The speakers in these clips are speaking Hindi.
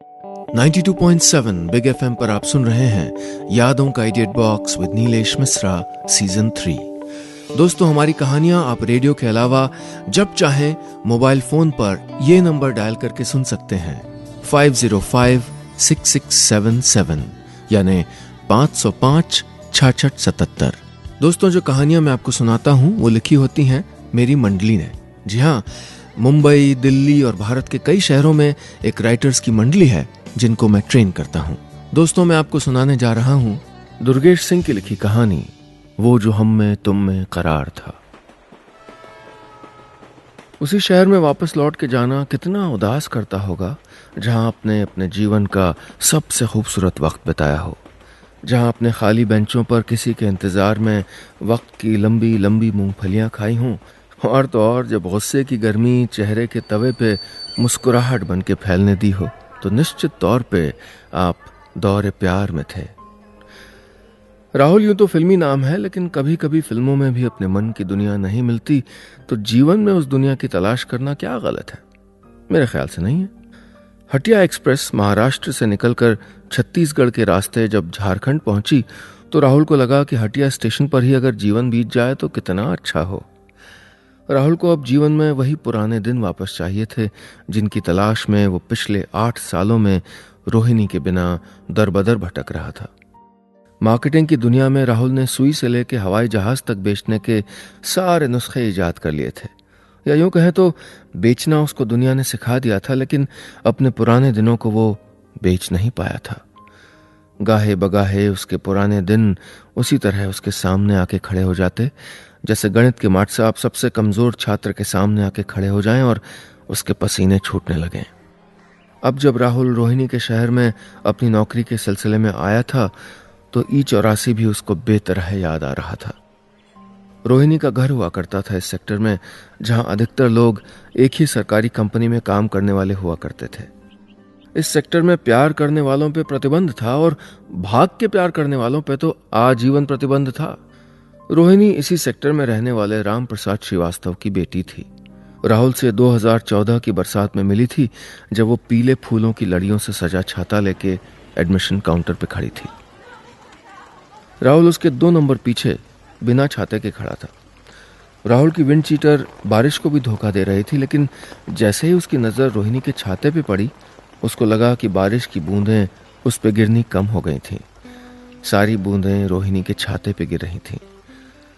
92.7 बिग एफएम पर आप सुन रहे हैं यादों का idiot box with Nilesh Mishra season 3। दोस्तों, हमारी कहानियां आप रेडियो के अलावा जब चाहें मोबाइल फोन पर ये नंबर डायल करके सुन सकते हैं 505-6677 यानी 505-6677। दोस्तों, जो कहानियां मैं आपको सुनाता हूं वो लिखी होती हैं मेरी मंडली ने। जी हाँ, मुंबई, दिल्ली और भारत के कई शहरों में एक राइटर्स की मंडली है जिनको मैं ट्रेन करता हूं। दोस्तों, मैं आपको सुनाने जा रहा हूं दुर्गेश सिंह की लिखी कहानी, वो जो हम में तुम में करार था। उसी शहर में वापस लौट के जाना कितना उदास करता होगा जहां आपने अपने जीवन का सबसे खूबसूरत वक्त बिताया हो, जहां अपने खाली बेंचों पर किसी के इंतजार में वक्त की लंबी लंबी मूंगफलियां खाई हों, और तो और जब गुस्से की गर्मी चेहरे के तवे पे मुस्कुराहट बन के फैलने दी हो तो निश्चित तौर पे आप दौरे प्यार में थे। राहुल यूं तो फिल्मी नाम है, लेकिन कभी कभी फिल्मों में भी अपने मन की दुनिया नहीं मिलती तो जीवन में उस दुनिया की तलाश करना क्या गलत है? मेरे ख्याल से नहीं है। हटिया एक्सप्रेस महाराष्ट्र से निकलकर छत्तीसगढ़ के रास्ते जब झारखंड पहुंची तो राहुल को लगा कि हटिया स्टेशन पर ही अगर जीवन बीत जाए तो कितना अच्छा हो। राहुल को अब जीवन में वही पुराने दिन वापस चाहिए थे जिनकी तलाश में वो पिछले 8 सालों में रोहिणी के बिना दरबदर भटक रहा था। मार्केटिंग की दुनिया में राहुल ने सुई से लेकर हवाई जहाज तक बेचने के सारे नुस्खे इजाद कर लिए थे, या यूं कहें तो बेचना उसको दुनिया ने सिखा दिया था, लेकिन अपने पुराने दिनों को वो बेच नहीं पाया था। गाहे बगाहे उसके पुराने दिन उसी तरह उसके सामने आके खड़े हो जाते जैसे गणित के मास्टर साहब सबसे कमजोर छात्र के सामने आके खड़े हो जाएं और उसके पसीने छूटने लगें। अब जब राहुल रोहिणी के शहर में अपनी नौकरी के सिलसिले में आया था तो E84 भी उसको बेतरह याद आ रहा था। रोहिणी का घर हुआ करता था इस सेक्टर में जहां अधिकतर लोग एक ही सरकारी कंपनी में काम करने वाले हुआ करते थे। इस सेक्टर में प्यार करने वालों पे प्रतिबंध था और भाग के प्यार करने वालों पे तो आजीवन प्रतिबंध था। रोहिणी इसी सेक्टर में रहने वाले राम प्रसाद श्रीवास्तव की बेटी थी। राहुल से 2014 की बरसात में मिली थी जब वो पीले फूलों की लड़ियों से सजा छाता लेके एडमिशन काउंटर पे खड़ी थी। राहुल उसके 2 नंबर पीछे बिना छाते के खड़ा था। राहुल की विंड चीटर बारिश को भी धोखा दे रही थी, लेकिन जैसे ही उसकी नजर रोहिणी के छाते पे पड़ी उसको लगा कि बारिश की बूंदें उस पे गिरनी कम हो गई थीं। सारी बूंदें रोहिणी के छाते पे गिर रही थीं।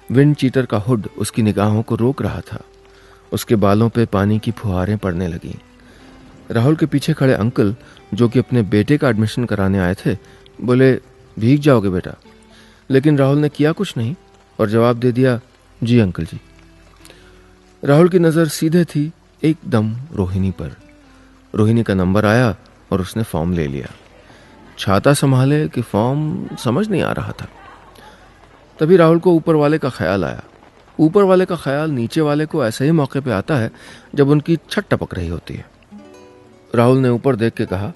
विंड चीटर का हुड उसकी निगाहों को रोक रहा था। उसके बालों पे पानी की फुहारें पड़ने लगीं। राहुल के पीछे खड़े अंकल, जो कि अपने बेटे का एडमिशन कराने आए थे, बोले, भीग जाओगे बेटा। लेकिन राहुल ने किया कुछ नहीं और जवाब दे दिया, जी अंकल जी। राहुल की नज़र सीधे थी एकदम रोहिणी पर। रोहिणी का नंबर आया और उसने फॉर्म ले लिया। छाता संभाले कि फॉर्म समझ नहीं आ रहा था। तभी राहुल को ऊपर वाले का ख्याल आया। ऊपर वाले का ख्याल नीचे वाले को ऐसे ही मौके पे आता है जब उनकी छट टपक रही होती है। राहुल ने ऊपर देख के कहा,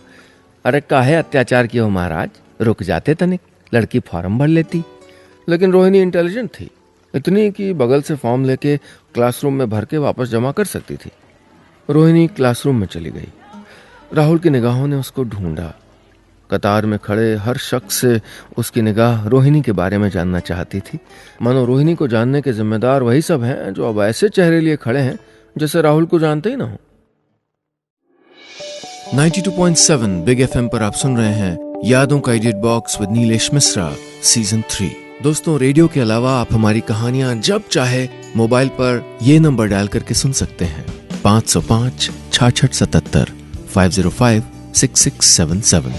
अरे काहे अत्याचार किया हो महाराज, रुक जाते तनिक, लड़की फॉर्म भर लेती। लेकिन रोहिणी इंटेलिजेंट थी, इतनी कि बगल से फॉर्म लेके क्लासरूम में भर के वापस जमा कर सकती थी। रोहिणी क्लासरूम में चली गई। राहुल की निगाहों ने उसको ढूंढा। कतार में खड़े हर शख्स से उसकी निगाह रोहिणी के बारे में जानना चाहती थी, मानो रोहिणी को जानने के जिम्मेदार वही सब हैं जो अब ऐसे चेहरे लिए खड़े हैं जैसे राहुल को जानते ही ना हो। 92.7 बिग एफएम पर आप सुन रहे हैं यादों का idiot box with Nilesh Mishra season 3। दोस्तों, रेडियो के अलावा आप हमारी कहानियां जब चाहे मोबाइल पर ये नंबर डायल करके सुन सकते हैं 505-6677 505-6677।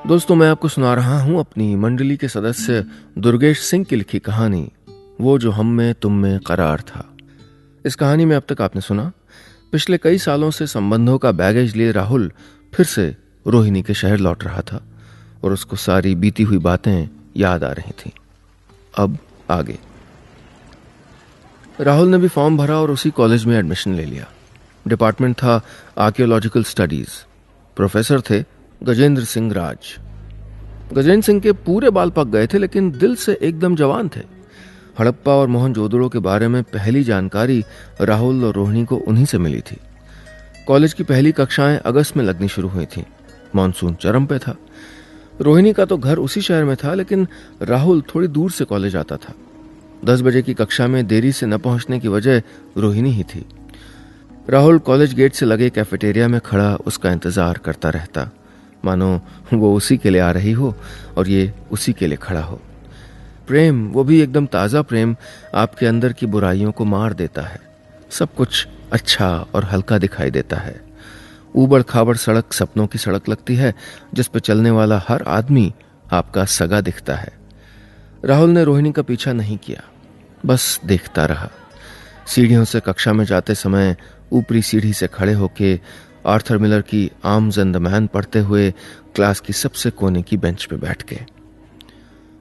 दोस्तों, मैं आपको सुना रहा हूं अपनी मंडली के सदस्य दुर्गेश सिंह की लिखी कहानी, वो जो हम में तुम में करार था। इस कहानी में अब तक आपने सुना पिछले कई सालों से संबंधों का बैगेज लिए राहुल फिर से रोहिणी के शहर लौट रहा था और उसको सारी बीती हुई बातें याद आ रही थीं। अब आगे। राहुल ने भी फॉर्म भरा और उसी कॉलेज में एडमिशन ले लिया। डिपार्टमेंट था आर्कियोलॉजिकल स्टडीज। प्रोफेसर थे गजेंद्र सिंह राज। गजेंद्र सिंह के पूरे बाल पक गए थे, लेकिन दिल से एकदम जवान थे। हड़प्पा और मोहनजोदड़ो के बारे में पहली जानकारी राहुल और रोहिणी को उन्हीं से मिली थी। कॉलेज की पहली कक्षाएं अगस्त में लगनी शुरू हुई थीं। मॉनसून चरम पे था। रोहिणी का तो घर उसी शहर में था, लेकिन राहुल थोड़ी दूर से कॉलेज आता था। 10 बजे की कक्षा में देरी से न पहुंचने की वजह रोहिणी ही थी। राहुल कॉलेज गेट से लगे कैफेटेरिया में खड़ा उसका इंतजार करता रहता, मानो वो उसी के लिए आ रही हो और ये उसी के लिए खड़ा हो। प्रेम, वो भी एकदम ताज़ा प्रेम, आपके अंदर की बुराइयों को मार देता है। सब कुछ अच्छा और हल्का दिखाई देता है। ऊबड़ खाबड़ सड़क सपनों की सड़क लगती है, जिस पर चलने वाला हर आदमी आपका सगा दिखता है। राहुल ने रोहिणी का पीछा नहीं किया, बस देखता रहा। सीढ़ियों से कक्षा में जाते समय ऊपरी सीढ़ी से खड़े होके आर्थर मिलर की आर्म्स एंड द मैन पढ़ते हुए क्लास की सबसे कोने की बेंच पे बैठ के।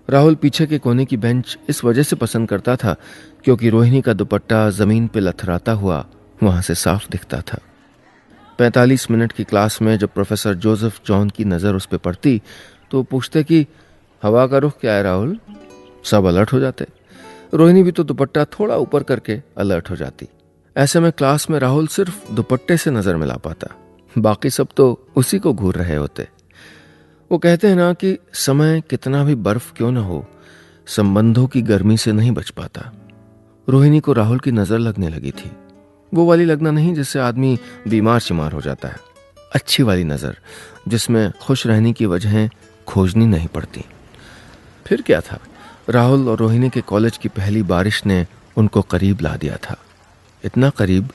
राहुल पीछे के कोने की बेंच इस वजह से पसंद करता था क्योंकि रोहिणी का दुपट्टा जमीन पे लथराता हुआ वहां से साफ दिखता था। 45 मिनट की क्लास में जब प्रोफेसर जोसेफ जॉन की नज़र उस पर पड़ती तो पूछते कि हवा का रुख क्या है राहुल। सब अलर्ट हो जाते। रोहिणी भी तो दुपट्टा थोड़ा ऊपर करके अलर्ट हो जाती। ऐसे में क्लास में राहुल सिर्फ दुपट्टे से नजर मिला पाता, बाकी सब तो उसी को घूर रहे होते। वो कहते हैं ना कि समय कितना भी बर्फ क्यों न हो, संबंधों की गर्मी से नहीं बच पाता। रोहिणी को राहुल की नजर लगने लगी थी। वो वाली लगना नहीं जिससे आदमी बीमार शिमार हो जाता है, अच्छी वाली नजर जिसमें खुश रहने की वजहें खोजनी नहीं पड़ती। फिर क्या था, राहुल और रोहिणी के कॉलेज की पहली बारिश ने उनको करीब ला दिया था। इतना करीब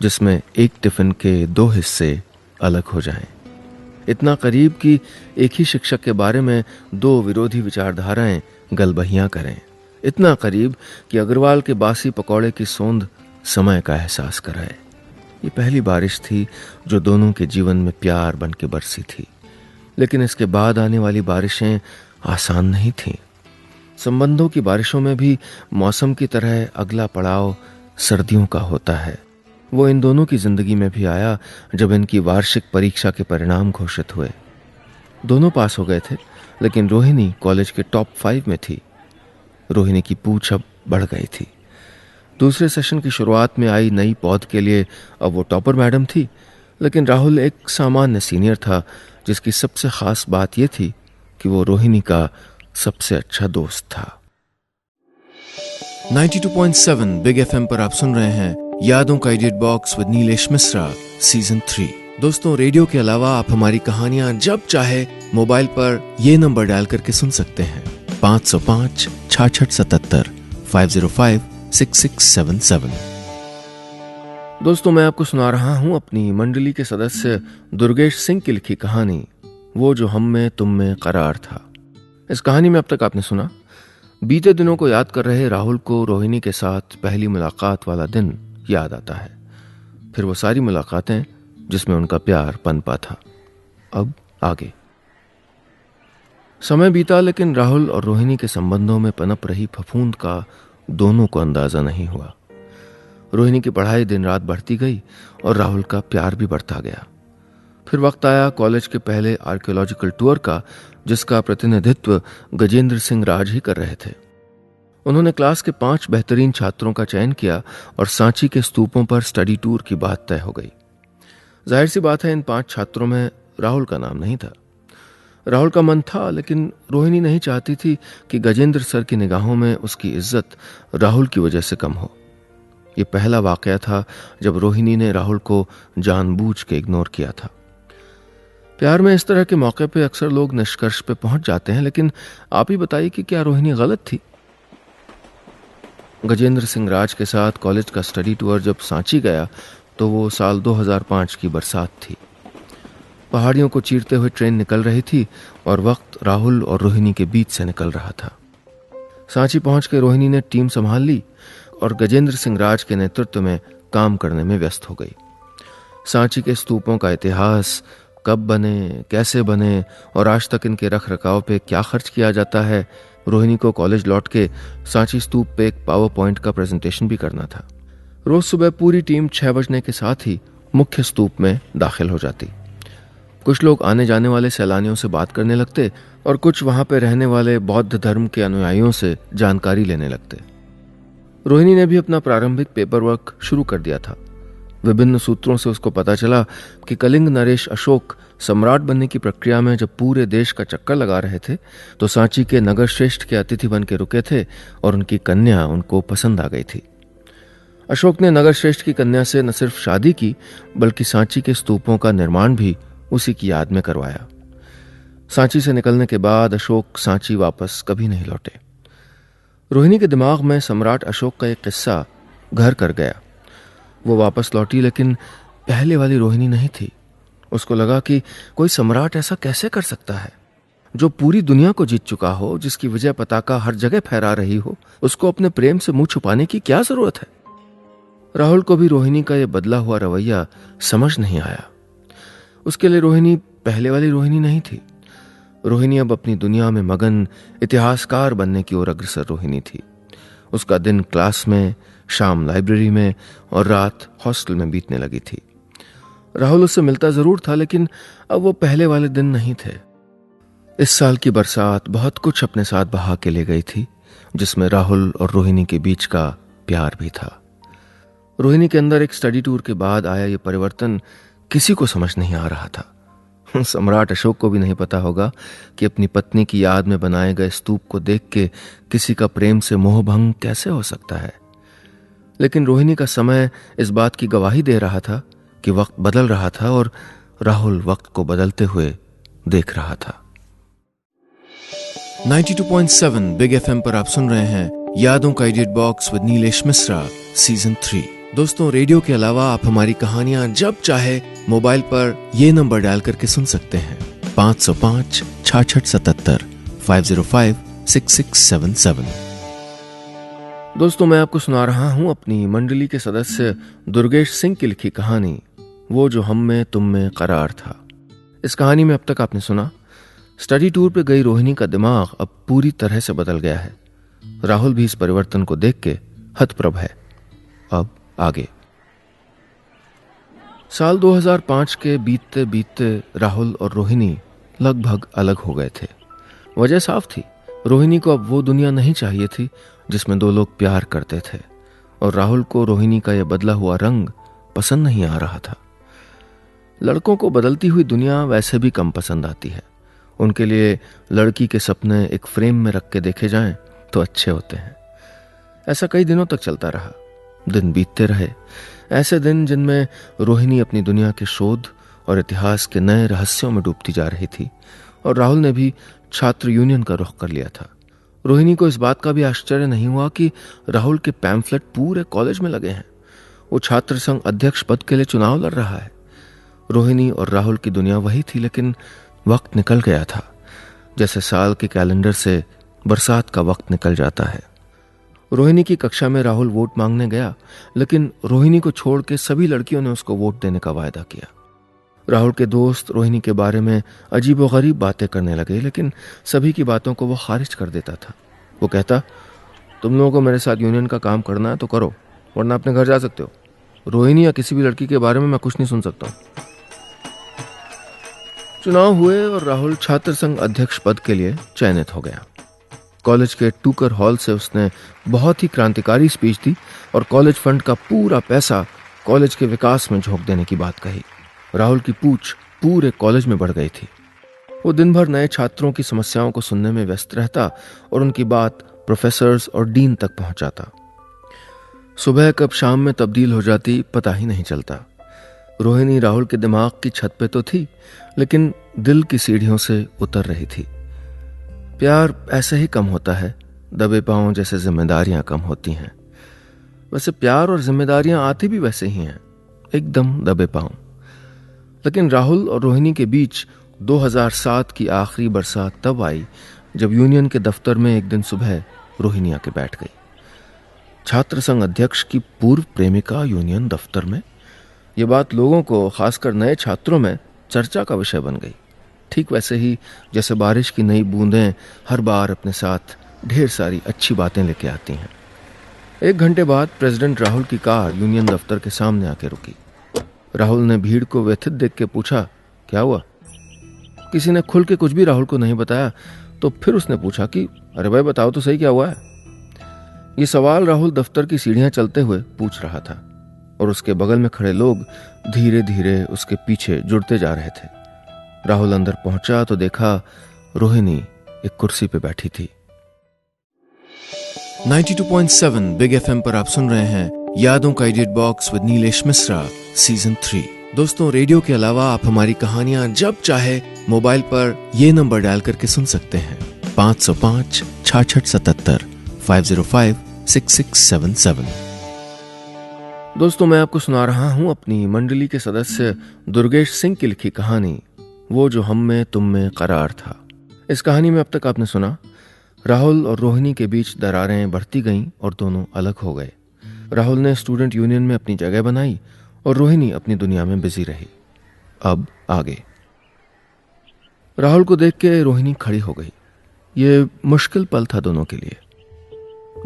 जिसमें एक टिफिन के 2 हिस्से अलग हो जाएं। इतना करीब कि एक ही शिक्षक के बारे में 2 विरोधी विचारधाराएं गलबहियां करें। इतना करीब कि अग्रवाल के बासी पकौड़े की सोंध समय का एहसास कराए। ये पहली बारिश थी जो दोनों के जीवन में प्यार बन के बरसी थी। लेकिन इसके बाद आने वाली बारिशें आसान नहीं थीं। संबंधों की बारिशों में भी मौसम की तरह अगला पड़ाव सर्दियों का होता है। वो इन दोनों की जिंदगी में भी आया जब इनकी वार्षिक परीक्षा के परिणाम घोषित हुए। दोनों पास हो गए थे, लेकिन रोहिणी कॉलेज के टॉप 5 में थी। रोहिणी की पूछ अब बढ़ गई थी। दूसरे सेशन की शुरुआत में आई नई पौध के लिए अब वो टॉपर मैडम थी, लेकिन राहुल एक सामान्य सीनियर था जिसकी सबसे खास बात यह थी कि वो रोहिणी का सबसे अच्छा दोस्त था। 92.7 बिग एफएम पर आप सुन रहे हैं यादों का edit box with Nilesh Mishra season 3। दोस्तों, रेडियो के अलावा आप हमारी कहानियां जब चाहे मोबाइल पर ये नंबर डायल करके सुन सकते हैं 505 6677 505 6677। दोस्तों, मैं आपको सुना रहा हूं अपनी मंडली के सदस्य दुर्गेश सिंह की लिखी कहानी वो जो हम में तुम में करार था। इस कहानी में अब तक आपने सुना, बीते दिनों को याद कर रहे राहुल को रोहिणी के साथ पहली मुलाकात वाला दिन याद आता है। फिर वो सारी मुलाकातें जिसमें उनका प्यार पनपा था। अब आगे समय बीता, लेकिन राहुल और रोहिणी के संबंधों में पनप रही फफूंद का दोनों को अंदाजा नहीं हुआ। रोहिणी की पढ़ाई दिन रात बढ़ती गई और राहुल का प्यार भी बढ़ता गया। फिर वक्त आया कॉलेज के पहले आर्कियोलॉजिकल टूर का, जिसका प्रतिनिधित्व गजेंद्र सिंह राज ही कर रहे थे। उन्होंने क्लास के 5 बेहतरीन छात्रों का चयन किया और सांची के स्तूपों पर स्टडी टूर की बात तय हो गई। जाहिर सी बात है, इन 5 छात्रों में राहुल का नाम नहीं था। राहुल का मन था, लेकिन रोहिणी नहीं चाहती थी कि गजेंद्र सर की निगाहों में उसकी इज्जत राहुल की वजह से कम हो। यह पहला वाकया था जब रोहिणी ने राहुल को जानबूझ के इग्नोर किया था। प्यार में इस तरह के मौके पे अक्सर लोग निष्कर्ष पे पहुंच जाते हैं, लेकिन आप ही बताइए कि क्या रोहिणी गलत थी? गजेंद्र सिंह राज के साथ कॉलेज का स्टडी टूर जब सांची गया तो वो साल 2005 की बरसात थी। पहाड़ियों को चीरते हुए ट्रेन निकल रही थी और वक्त राहुल और रोहिणी के बीच से निकल रहा था। सांची पहुंच के रोहिणी ने टीम संभाल ली और गजेंद्र सिंह राज के नेतृत्व में काम करने में व्यस्त हो गई। सांची के स्तूपों का इतिहास, कब बने, कैसे बने और आज तक इनके रख रखाव पे क्या खर्च किया जाता है, रोहिणी को कॉलेज लौट के सांची स्तूप पे एक पावर पॉइंट का प्रेजेंटेशन भी करना था। रोज सुबह पूरी टीम 6 बजने के साथ ही मुख्य स्तूप में दाखिल हो जाती। कुछ लोग आने जाने वाले सैलानियों से बात करने लगते और कुछ वहां पे रहने वाले बौद्ध धर्म के अनुयायियों से जानकारी लेने लगते। रोहिणी ने भी अपना प्रारंभिक पेपर वर्क शुरू कर दिया था। विभिन्न सूत्रों से उसको पता चला कि कलिंग नरेश अशोक सम्राट बनने की प्रक्रिया में जब पूरे देश का चक्कर लगा रहे थे तो सांची के नगर श्रेष्ठ के अतिथि बन के रुके थे और उनकी कन्या उनको पसंद आ गई थी। अशोक ने नगर श्रेष्ठ की कन्या से न सिर्फ शादी की बल्कि सांची के स्तूपों का निर्माण भी उसी की याद में करवाया। सांची से निकलने के बाद अशोक सांची वापस कभी नहीं लौटे। रोहिणी के दिमाग में सम्राट अशोक का एक किस्सा घर कर गया। वो वापस लौटी लेकिन पहले वाली रोहिणी नहीं थी। उसको लगा कि कोई सम्राट ऐसा कैसे कर सकता है जो पूरी दुनिया को जीत चुका हो, जिसकी विजय पताका हर जगह फहरा रही हो, उसको अपने प्रेम से मुंह छुपाने की क्या जरूरत है। राहुल को भी रोहिणी का यह बदला हुआ रवैया समझ नहीं आया। उसके लिए रोहिणी पहले वाली रोहिणी नहीं थी। रोहिणी अब अपनी दुनिया में मगन इतिहासकार बनने की ओर अग्रसर रोहिणी थी। उसका दिन क्लास में, शाम लाइब्रेरी में और रात हॉस्टल में बीतने लगी थी। राहुल उससे मिलता जरूर था लेकिन अब वो पहले वाले दिन नहीं थे। इस साल की बरसात बहुत कुछ अपने साथ बहा के ले गई थी, जिसमें राहुल और रोहिणी के बीच का प्यार भी था। रोहिणी के अंदर एक स्टडी टूर के बाद आया ये परिवर्तन किसी को समझ नहीं आ रहा था। सम्राट अशोक को भी नहीं पता होगा कि अपनी पत्नी की याद में बनाए गए स्तूप को देख के किसी का प्रेम से मोहभंग कैसे हो सकता है। लेकिन रोहिणी का समय इस बात की गवाही दे रहा था कि वक्त बदल रहा था और राहुल वक्त को बदलते हुए देख रहा था। 92.7 बिग एफएम पर आप सुन रहे हैं यादों का edit box with Nilesh Mishra season 3। दोस्तों, रेडियो के अलावा आप हमारी कहानियां जब चाहे मोबाइल पर ये नंबर डायल करके सुन सकते हैं 505 6677 505 6677। दोस्तों, मैं आपको सुना रहा हूं अपनी मंडली के सदस्य दुर्गेश सिंह की लिखी कहानी वो जो हम में तुम में करार था। इस कहानी में अब तक आपने सुना स्टडी टूर पे गई रोहिणी का दिमाग अब पूरी तरह से बदल गया है। राहुल भी इस परिवर्तन को देख के हतप्रभ है। अब आगे। साल 2005 के बीतते बीतते राहुल और रोहिणी लगभग अलग हो गए थे। वजह साफ थी, रोहिणी को अब वो दुनिया नहीं चाहिए थी जिसमें दो लोग प्यार करते थे, और राहुल को रोहिणी का यह बदला हुआ रंग पसंद नहीं आ रहा था। लड़कों को बदलती हुई दुनिया वैसे भी कम पसंद आती है। उनके लिए लड़की के सपने एक फ्रेम में रख के देखे जाएं तो अच्छे होते हैं। ऐसा कई दिनों तक चलता रहा। दिन बीतते रहे, ऐसे दिन जिनमें रोहिणी अपनी दुनिया के शोध और इतिहास के नए रहस्यों में डूबती जा रही थी, और राहुल ने भी छात्र यूनियन का रुख कर लिया था। रोहिणी को इस बात का भी आश्चर्य नहीं हुआ कि राहुल के पैम्फलेट पूरे कॉलेज में लगे हैं। वो छात्र संघ अध्यक्ष पद के लिए चुनाव लड़ रहा है। रोहिणी और राहुल की दुनिया वही थी, लेकिन वक्त निकल गया था, जैसे साल के कैलेंडर से बरसात का वक्त निकल जाता है। रोहिणी की कक्षा में राहुल वोट मांगने गया, लेकिन रोहिणी को छोड़ के सभी लड़कियों ने उसको वोट देने का वायदा किया। राहुल के दोस्त रोहिणी के बारे में अजीबोगरीब बातें करने लगे, लेकिन सभी की बातों को वो खारिज कर देता था। वो कहता, तुम लोगों को मेरे साथ यूनियन का काम करना है तो करो, वरना अपने घर जा सकते हो। रोहिणी या किसी भी लड़की के बारे में मैं कुछ नहीं सुन सकता हूँ। चुनाव हुए और राहुल छात्र संघ अध्यक्ष पद के लिए चयनित हो गया। कॉलेज के टूकर हॉल से उसने बहुत ही क्रांतिकारी स्पीच दी और कॉलेज फंड का पूरा पैसा कॉलेज के विकास में झोंक देने की बात कही। राहुल की पूछ पूरे कॉलेज में बढ़ गई थी। वो दिन भर नए छात्रों की समस्याओं को सुनने में व्यस्त रहता और उनकी बात प्रोफेसर्स और डीन तक पहुंचाता। सुबह कब शाम में तब्दील हो जाती पता ही नहीं चलता। रोहिणी राहुल के दिमाग की छत पे तो थी, लेकिन दिल की सीढ़ियों से उतर रही थी। प्यार ऐसे ही कम होता है, दबे पांव जैसे जिम्मेदारियां कम होती हैं। वैसे प्यार और जिम्मेदारियां आती भी वैसे ही हैं, एकदम दबे पांव। लेकिन राहुल और रोहिणी के बीच 2007 की आखिरी बरसात तब आई जब यूनियन के दफ्तर में एक दिन सुबह रोहिणी आके बैठ गई। छात्र संघ अध्यक्ष की पूर्व प्रेमिका यूनियन दफ्तर में, ये बात लोगों को, खासकर नए छात्रों में चर्चा का विषय बन गई। ठीक वैसे ही जैसे बारिश की नई बूंदें हर बार अपने साथ ढेर सारी अच्छी बातें लेके आती हैं। 1 घंटे बाद प्रेसिडेंट राहुल की कार यूनियन दफ्तर के सामने आके रुकी। राहुल ने भीड़ को व्यथित देख के पूछा, क्या हुआ? किसी ने खुल के कुछ भी राहुल को नहीं बताया, तो फिर उसने पूछा कि अरे भाई बताओ तो सही क्या हुआ है। ये सवाल राहुल दफ्तर की सीढ़ियां चलते हुए पूछ रहा था। और उसके बगल में खड़े लोग धीरे धीरे उसके पीछे जुड़ते जा रहे थे। राहुल अंदर पहुंचा तो देखा रोहिणी एक कुर्सी पे बैठी थी। 92.7 बिग एफएम पर आप सुन रहे हैं यादों का edit box with Nilesh Mishra season 3। दोस्तों, रेडियो के अलावा आप हमारी कहानियां जब चाहे मोबाइल पर ये नंबर डायल करके सुन सकते हैं 505 6677 505 6677। दोस्तों, मैं आपको सुना रहा हूं अपनी मंडली के सदस्य दुर्गेश सिंह की लिखी कहानी वो जो हम में तुम में करार था। इस कहानी में अब तक आपने सुना राहुल और रोहिणी के बीच दरारें बढ़ती गईं और दोनों अलग हो गए। राहुल ने स्टूडेंट यूनियन में अपनी जगह बनाई और रोहिणी अपनी दुनिया में बिजी रही। अब आगे। राहुल को देख के रोहिणी खड़ी हो गई। ये मुश्किल पल था दोनों के लिए।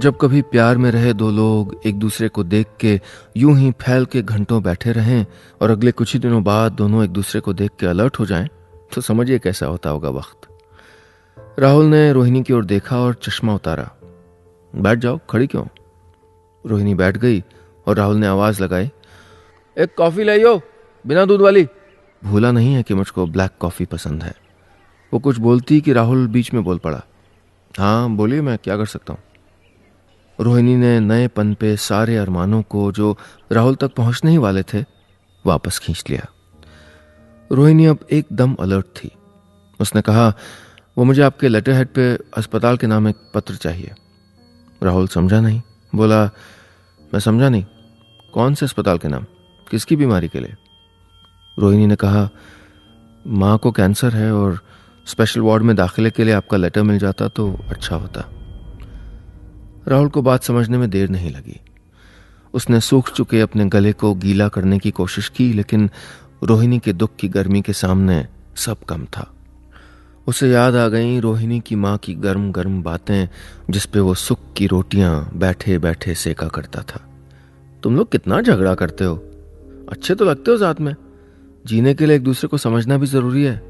जब कभी प्यार में रहे दो लोग एक दूसरे को देख के यूं ही फैल के घंटों बैठे रहें और अगले कुछ ही दिनों बाद दोनों एक दूसरे को देख के अलर्ट हो जाएं, तो समझिए कैसा होता होगा वक्त। राहुल ने रोहिणी की ओर देखा और चश्मा उतारा। बैठ जाओ, खड़ी क्यों? रोहिणी बैठ गई और राहुल ने आवाज लगाई, एक कॉफी लाइयो, बिना दूध वाली। भूला नहीं है कि मुझको ब्लैक कॉफी पसंद है। वो कुछ बोलती कि राहुल बीच में बोल पड़ा, हाँ बोलिए, मैं क्या कर सकता हूँ। रोहिणी ने नए पन पे सारे अरमानों को जो राहुल तक पहुंचने ही वाले थे वापस खींच लिया। रोहिणी अब एकदम अलर्ट थी। उसने कहा, वो मुझे आपके लेटर हेड पे अस्पताल के नाम एक पत्र चाहिए। राहुल समझा नहीं, बोला, मैं समझा नहीं, कौन से अस्पताल के नाम, किसकी बीमारी के लिए? रोहिणी ने कहा, माँ को कैंसर है और स्पेशल वार्ड में दाखिले के लिए आपका लेटर मिल जाता तो अच्छा होता। राहुल को बात समझने में देर नहीं लगी। उसने सूख चुके अपने गले को गीला करने की कोशिश की, लेकिन रोहिणी के दुख की गर्मी के सामने सब कम था। उसे याद आ गई रोहिणी की माँ की गर्म गर्म बातें, जिसपे वो सुख की रोटियां बैठे बैठे सेका करता था। तुम लोग कितना झगड़ा करते हो, अच्छे तो लगते हो साथ में, जीने के लिए एक दूसरे को समझना भी जरूरी है।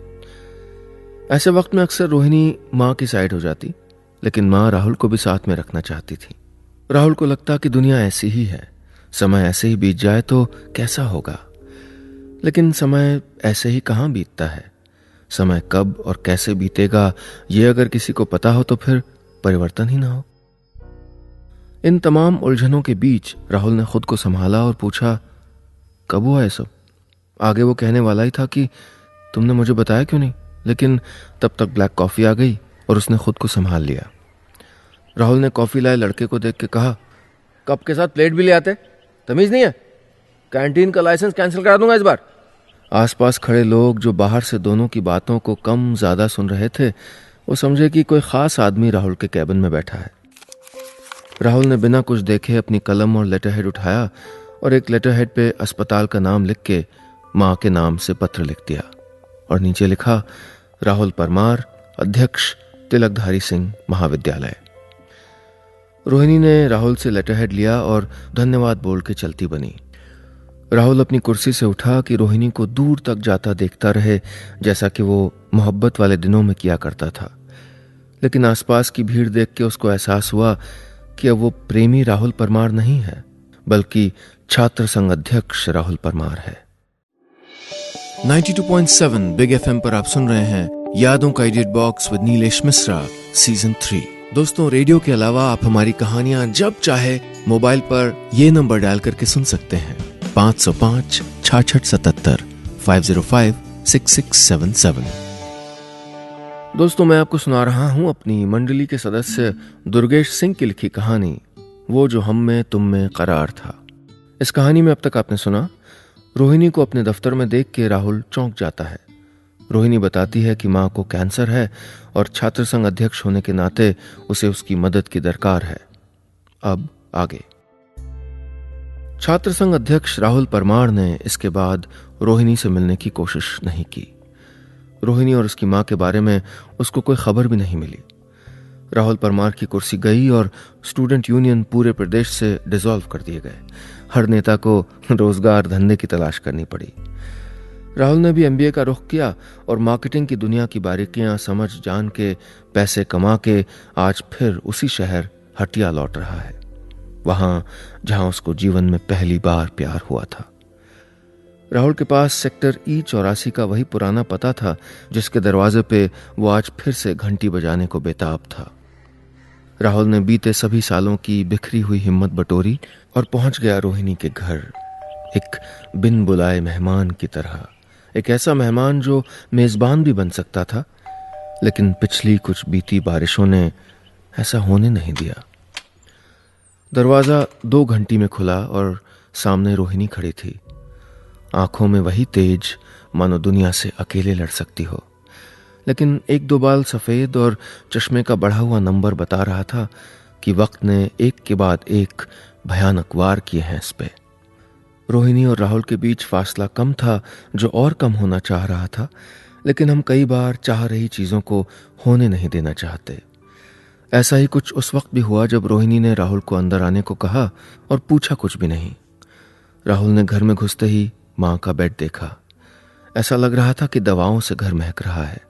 ऐसे वक्त में अक्सर रोहिणी माँ की साइड हो जाती, लेकिन माँ राहुल को भी साथ में रखना चाहती थी। राहुल को लगता कि दुनिया ऐसी ही है, समय ऐसे ही बीत जाए तो कैसा होगा। लेकिन समय ऐसे ही कहाँ बीतता है। समय कब और कैसे बीतेगा ये अगर किसी को पता हो तो फिर परिवर्तन ही ना हो। इन तमाम उलझनों के बीच राहुल ने खुद को संभाला और पूछा, कब हुआ ये सब? आगे वो कहने वाला ही था कि तुमने मुझे बताया क्यों नहीं, लेकिन तब तक ब्लैक कॉफी आ गई और उसने खुद को संभाल लिया। राहुल ने कॉफी लाए लड़के को देख के कहा, कप के साथ प्लेट भी ले आते, तमीज नहीं है? कैंटीन का लाइसेंस कैंसिल करा दूंगा इस बार। आसपास खड़े लोग जो बाहर से दोनों की बातों को कम ज्यादा सुन रहे थे, वो समझे कि कोई खास आदमी राहुल के कैबिन में बैठा है। राहुल ने बिना कुछ देखे अपनी कलम और लेटर हेड उठाया और एक लेटर हेड पे अस्पताल का नाम लिख के माँ के नाम से पत्र लिख दिया और नीचे लिखा, राहुल परमार, अध्यक्ष, तिलकधारी सिंह महाविद्यालय। रोहिणी ने राहुल से लेटर हेड लिया और धन्यवाद बोल के चलती बनी। राहुल अपनी कुर्सी से उठा कि रोहिणी को दूर तक जाता देखता रहे, जैसा कि वो मोहब्बत वाले दिनों में किया करता था। लेकिन आसपास की भीड़ देख के उसको एहसास हुआ कि अब वो प्रेमी राहुल परमार नहीं है, बल्कि छात्र संघ अध्यक्ष राहुल परमार है। 92.7 बिग एफएम पर आप सुन रहे हैं यादों का edit box with Nilesh Mishra season 3। दोस्तों, रेडियो के अलावा आप हमारी कहानियां जब चाहे मोबाइल पर ये नंबर डायल करके सुन सकते हैं 505 6677 505 6677। दोस्तों, मैं आपको सुना रहा हूं अपनी मंडली के सदस्य दुर्गेश सिंह की लिखी कहानी वो जो हम में तुम में करार था। इस कहानी में अब तक आपने सुना रोहिणी को अपने दफ्तर में देख के राहुल चौंक जाता है। रोहिणी बताती है कि माँ को कैंसर है और छात्र संघ अध्यक्ष होने के नाते उसे उसकी मदद की दरकार है। अब आगे। छात्र संघ अध्यक्ष राहुल परमार ने इसके बाद रोहिणी से मिलने की कोशिश नहीं की। रोहिणी और उसकी माँ के बारे में उसको कोई खबर भी नहीं मिली। राहुल परमार की कुर्सी गई और स्टूडेंट यूनियन पूरे प्रदेश से डिसॉल्व कर दिए गए। हर नेता को रोजगार धंधे की तलाश करनी पड़ी। राहुल ने भी एमबीए का रुख किया और मार्केटिंग की दुनिया की बारीकियां समझ जान के पैसे कमा के आज फिर उसी शहर हटिया लौट रहा है। वहां जहां उसको जीवन में पहली बार प्यार हुआ था। राहुल के पास सेक्टर E84 का वही पुराना पता था जिसके दरवाजे पे वो आज फिर से घंटी बजाने को बेताब था। राहुल ने बीते सभी सालों की बिखरी हुई हिम्मत बटोरी और पहुंच गया रोहिणी के घर, एक बिन बुलाए मेहमान की तरह। एक ऐसा मेहमान जो मेजबान भी बन सकता था, लेकिन पिछली कुछ बीती बारिशों ने ऐसा होने नहीं दिया। दरवाजा 2 घंटी में खुला और सामने रोहिणी खड़ी थी। आंखों में वही तेज मानो दुनिया से अकेले लड़ सकती हो, लेकिन 1-2 बाल सफेद और चश्मे का बढ़ा हुआ नंबर बता रहा था कि वक्त ने एक के बाद एक भयानक वार किए हैं इस पे। रोहिणी और राहुल के बीच फासला कम था जो और कम होना चाह रहा था, लेकिन हम कई बार चाह रही चीजों को होने नहीं देना चाहते। ऐसा ही कुछ उस वक्त भी हुआ जब रोहिणी ने राहुल को अंदर आने को कहा और पूछा कुछ भी नहीं। राहुल ने घर में घुसते ही मां का बेड देखा। ऐसा लग रहा था कि दवाओं से घर महक रहा है।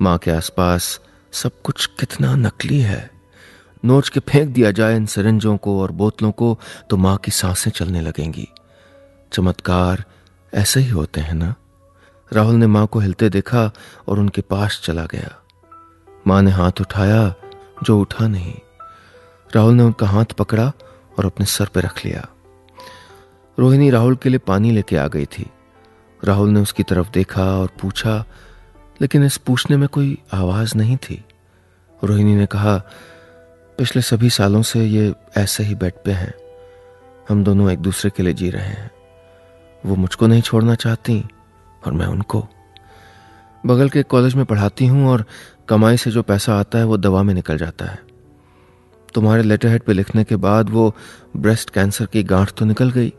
मां के आसपास सब कुछ कितना नकली है। नोच के फेंक दिया जाए इन सिरिंजों को और बोतलों को तो मां की सांसें चलने लगेंगी। चमत्कार ऐसे ही होते हैं ना। राहुल ने मां को हिलते देखा और उनके पास चला गया। मां ने हाथ उठाया जो उठा नहीं। राहुल ने उनका हाथ पकड़ा और अपने सर पे रख लिया। रोहिणी राहुल के लिए पानी लेके आ गई थी। राहुल ने उसकी तरफ देखा और पूछा, लेकिन इस पूछने में कोई आवाज नहीं थी। रोहिणी ने कहा, पिछले सभी सालों से ये ऐसे ही बेड पे हैं। हम दोनों एक दूसरे के लिए जी रहे हैं। वो मुझको नहीं छोड़ना चाहती और मैं उनको। बगल के कॉलेज में पढ़ाती हूँ और कमाई से जो पैसा आता है वो दवा में निकल जाता है। तुम्हारे लेटर हेड पे लिखने के बाद वो ब्रेस्ट कैंसर की गांठ तो निकल गई,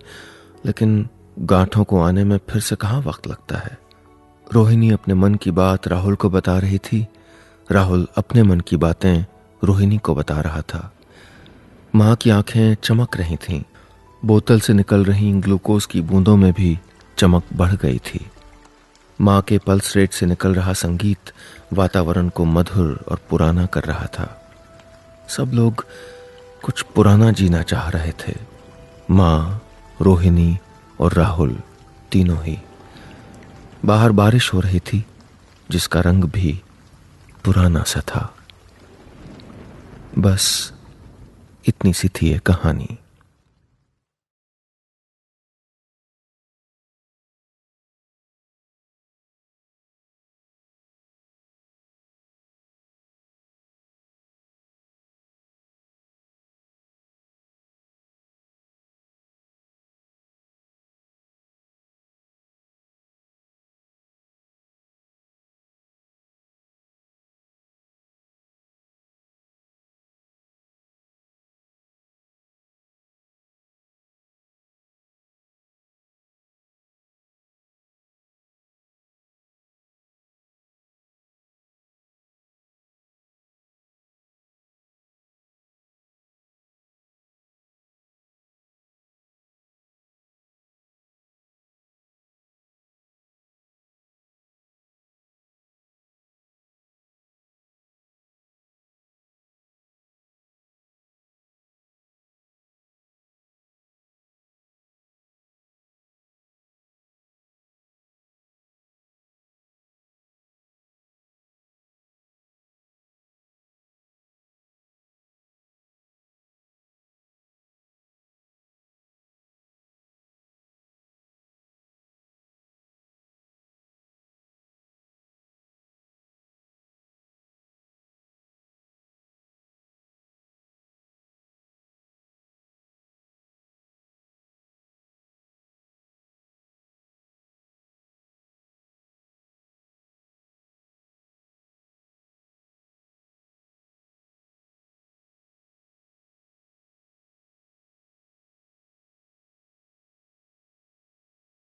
लेकिन गांठों को आने में फिर से कहाँ वक्त लगता है। रोहिणी अपने मन की बात राहुल को बता रही थी। राहुल अपने मन की बातें रोहिणी को बता रहा था। मां की आंखें चमक रही थीं। बोतल से निकल रही ग्लूकोज की बूंदों में भी चमक बढ़ गई थी। मां के पल्स रेट से निकल रहा संगीत वातावरण को मधुर और पुराना कर रहा था। सब लोग कुछ पुराना जीना चाह रहे थे। मां, रोहिणी और राहुल, तीनों ही। बाहर बारिश हो रही थी जिसका रंग भी पुराना सा था। बस इतनी सी थी ये कहानी।